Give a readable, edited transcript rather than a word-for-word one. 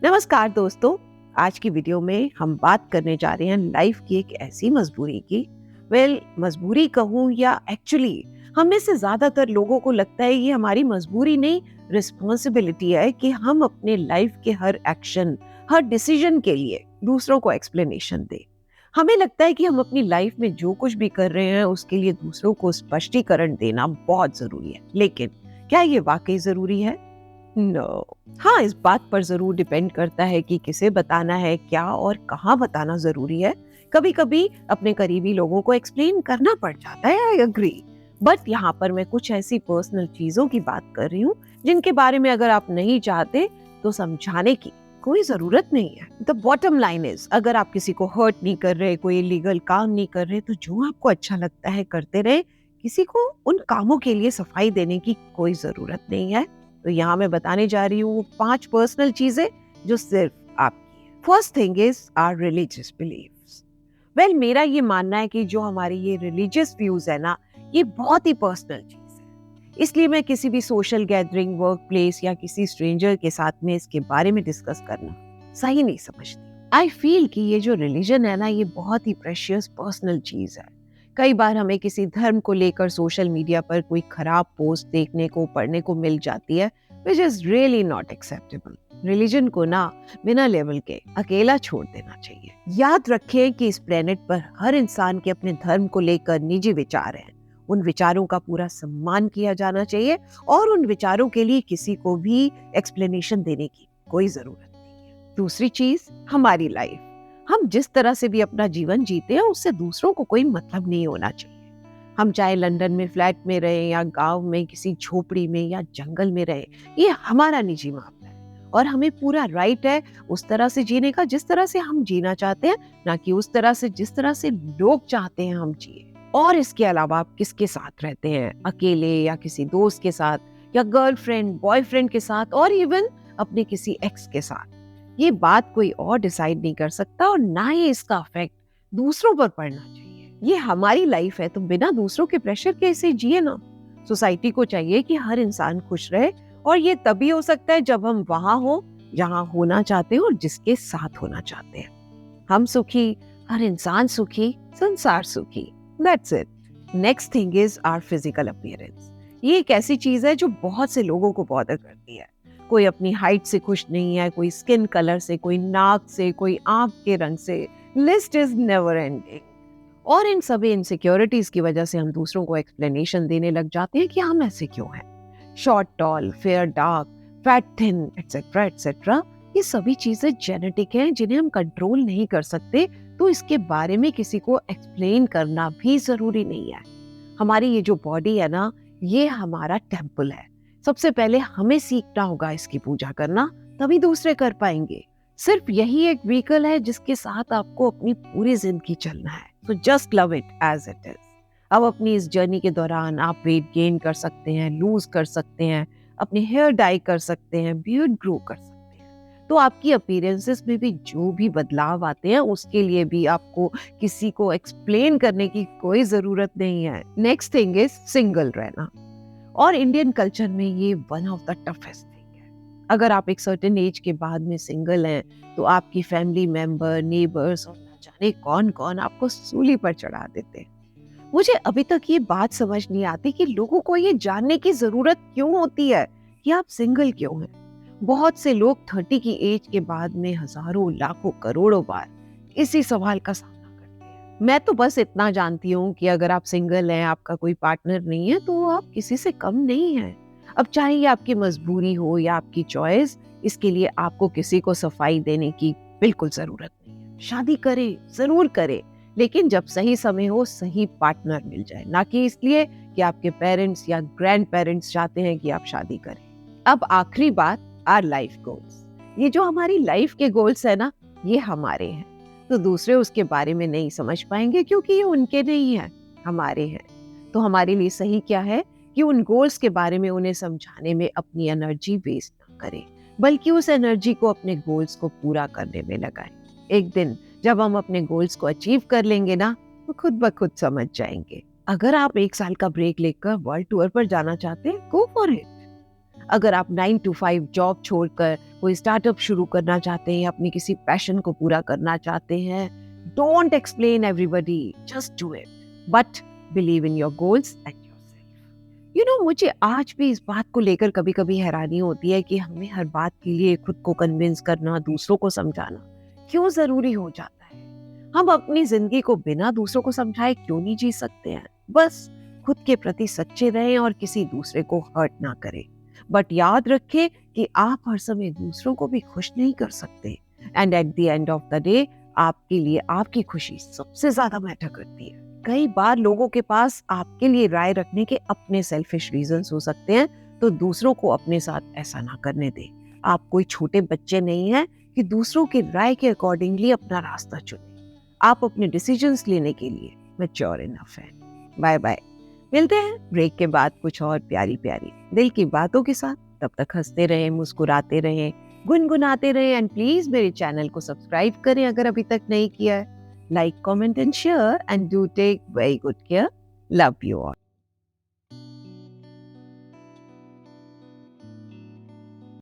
नमस्कार दोस्तों। आज की वीडियो में हम बात करने जा रहे हैं लाइफ की एक ऐसी मजबूरी की। मजबूरी कहूँ या एक्चुअली हम में से ज्यादातर लोगों को लगता है ये हमारी मजबूरी नहीं, रिस्पॉन्सिबिलिटी है कि हम अपने लाइफ के हर एक्शन, हर डिसीजन के लिए दूसरों को एक्सप्लेनेशन दें। हमें लगता है कि हम अपनी लाइफ में जो कुछ भी कर रहे हैं उसके लिए दूसरों को स्पष्टीकरण देना बहुत जरूरी है, लेकिन क्या ये वाकई जरूरी है? नो। हाँ, इस बात पर जरूर डिपेंड करता है कि किसे बताना है, क्या और कहाँ बताना जरूरी है। कभी कभी अपने करीबी लोगों को एक्सप्लेन करना पड़ जाता है, आई अग्री। बट यहाँ पर मैं कुछ ऐसी पर्सनल चीजों की बात कर रही हूँ जिनके बारे में अगर आप नहीं चाहते तो समझाने की कोई जरूरत नहीं है। द बॉटम लाइन इज, अगर आप किसी को हर्ट नहीं कर रहे, कोई इलीगल काम नहीं कर रहे, तो जो आपको अच्छा लगता है करते रहे। किसी को उन कामों के लिए सफाई देने की कोई जरूरत नहीं है। तो यहाँ मैं बताने जा रही हूँ 5 पर्सनल चीजें जो सिर्फ आपकी है। First thing is our religious beliefs. मेरा ये मानना है कि जो हमारे ये रिलीजियस व्यूज है ना, ये बहुत ही पर्सनल चीज है। इसलिए मैं किसी भी सोशल गैदरिंग, वर्क प्लेस या किसी स्ट्रेंजर के साथ में इसके बारे में डिस्कस करना सही नहीं समझती। आई फील कि ये जो रिलीजन है ना, ये बहुत ही प्रेशियस पर्सनल चीज है। कई बार हमें किसी धर्म को लेकर सोशल मीडिया पर कोई खराब पोस्ट देखने को, पढ़ने को मिल जाती है, which is really not acceptable। Religion को ना बिना लेवल के अकेला छोड़ देना चाहिए। याद रखें कि इस प्लेनेट पर हर इंसान के अपने धर्म को लेकर निजी विचार हैं। उन विचारों का पूरा सम्मान किया जाना चाहिए और उन विचारों के लिए किसी को भी एक्सप्लेनेशन देने की कोई जरूरत नहीं है। दूसरी चीज, हमारी लाइफ। हम जिस तरह से भी अपना जीवन जीते हैं उससे दूसरों को कोई मतलब नहीं होना चाहिए। हम चाहे लंदन में फ्लैट में रहे या गांव में किसी झोपड़ी में या जंगल में रहे, ये हमारा निजी मामला है और हमें पूरा राइट है उस तरह से जीने का जिस तरह से हम जीना चाहते हैं, ना कि उस तरह से जिस तरह से लोग चाहते हैं हम जिए। और इसके अलावा आप किसके साथ रहते हैं, अकेले या किसी दोस्त के साथ या गर्लफ्रेंड बॉयफ्रेंड के साथ और इवन अपने किसी एक्स के साथ, ये बात कोई और डिसाइड नहीं कर सकता और ना ही इसका इफेक्ट दूसरों पर पड़ना चाहिए। ये हमारी लाइफ है तो बिना दूसरों के प्रेशर के इसे जिए ना। सोसाइटी को चाहिए कि हर इंसान खुश रहे और ये तभी हो सकता है जब हम वहां हो जहां होना चाहते हैं और जिसके साथ होना चाहते हैं। हम सुखी, हर इंसान सुखी, संसार सुखी। That's it. Next thing is our physical appearance. ये एक ऐसी चीज है जो बहुत से लोगों को बॉदर करती है। कोई अपनी हाइट से खुश नहीं है, कोई स्किन कलर से, कोई नाक से, कोई आंख के रंग से। List is never ending. और इन सभी इनसिक्योरिटीज की वजह से हम दूसरों को एक्सप्लेनेशन देने लग जाते हैं कि हम ऐसे क्यों हैं। Short toll, fair dark, fat thin, etcetera etcetera, ये सभी चीजें जेनेटिक हैं जिन्हें हम कंट्रोल नहीं कर सकते, तो इसके बारे में किसी को एक्सप्लेन करना भी जरूरी नहीं है। हमारी ये जो बॉडी है ना, ये हमारा टेम्पल है। सबसे पहले हमें सीखना होगा इसकी पूजा करना, तभी दूसरे कर पाएंगे। सिर्फ यही एक व्हीकल है जिसके साथ आपको अपनी पूरी जिंदगी चलना है। So just love it as it is। अब अपनी इस जर्नी के दौरान आप वेट गेन कर सकते हैं, लूज कर सकते हैं, अपने हेयर डाई कर सकते हैं, बियर्ड ग्रो कर सकते हैं। तो आपकी अपीयरेंसेस में भी जो भी बदलाव आते हैं उसके लिए भी आपको किसी को एक्सप्लेन करने की कोई जरूरत नहीं है। नेक्स्ट थिंग इज सिंगल रहना। और इंडियन कल्चर में ये one of the toughest thing है। अगर आप एक सर्टेन एज के बाद में सिंगल हैं तो आपकी फैमिली मेंबर, नेबर्स और जाने कौन कौन आपको सूली पर चढ़ा देते हैं। मुझे अभी तक ये बात समझ नहीं आती कि लोगों को ये जानने की जरूरत क्यों होती है कि आप सिंगल क्यों हैं। बहुत से लोग 30 की एज के बाद में हजारों, लाखों, करोड़ों बार इसी सवाल का सामना करते हैं। मैं तो बस इतना जानती हूँ कि अगर आप सिंगल हैं, आपका कोई पार्टनर नहीं है, तो आप किसी से कम नहीं हैं। अब चाहे ये आपकी मजबूरी हो या आपकी चॉइस, इसके लिए आपको किसी को सफाई देने की बिल्कुल जरूरत नहीं है। शादी करे, जरूर करे, लेकिन जब सही समय हो, सही पार्टनर मिल जाए, ना कि इसलिए कि आपके पेरेंट्स या ग्रैंड पेरेंट्स चाहते हैं कि आप शादी करें। अब आखिरी बात, आवर लाइफ गोल्स। ये जो हमारी लाइफ के गोल्स है ना, ये हमारे हैं, तो दूसरे उसके बारे में नहीं समझ पाएंगे क्योंकि ये उनके नहीं है, हमारे हैं। तो हमारे लिए सही क्या है कि उन गोल्स के बारे में उन्हें समझाने में अपनी एनर्जी वेस्ट ना करें, बल्कि उस एनर्जी को अपने गोल्स को पूरा करने में लगाएं। एक दिन जब हम अपने गोल्स को अचीव कर लेंगे ना, तो खुद ब खुद समझ जाएंगे। अगर आप 1 साल का ब्रेक लेकर वर्ल्ड टूर पर जाना चाहते हैं, गो फॉर इट। अगर आप 9 to 5 जॉब छोड़कर कोई स्टार्टअप शुरू करना चाहते हैं, अपनी किसी पैशन को पूरा करना चाहते हैं, don't explain everybody, just do it, but believe in your goals and yourself. मुझे आज भी इस बात को लेकर कभी कभी हैरानी होती है कि हमें हर बात के लिए खुद को कन्विंस करना, दूसरों को समझाना क्यों जरूरी हो जाता है। हम अपनी जिंदगी को बिना दूसरों को समझाए क्यों नहीं जी सकते हैं। बस खुद के प्रति सच्चे रहें और किसी दूसरे को हर्ट ना करें। बट याद रखें कि आप हर समय दूसरों को भी खुश नहीं कर सकते, and at the end of the day आपके लिए आपकी खुशी सबसे ज्यादा मैटर करती है। कई बार लोगों के पास आपके लिए राय रखने के अपने सेल्फिश रीजंस हो सकते हैं, तो दूसरों को अपने साथ ऐसा ना करने दें। आप कोई छोटे बच्चे नहीं हैं कि दूसरों की राय के अकॉर्डिंगली अपना रास्ता चुनें। आप अपने डिसीजंस लेने के लिए मैच्योर इनफ हैं। Bye bye. मिलते हैं ब्रेक के बाद कुछ और प्यारी प्यारी दिल की बातों के साथ। तब तक हंसते रहें, मुस्कुराते रहें, गुनगुनाते रहें, एंड प्लीज मेरे चैनल को सब्सक्राइब करें अगर अभी तक नहीं किया है। Like, comment and share, and do take very good care. Love you all.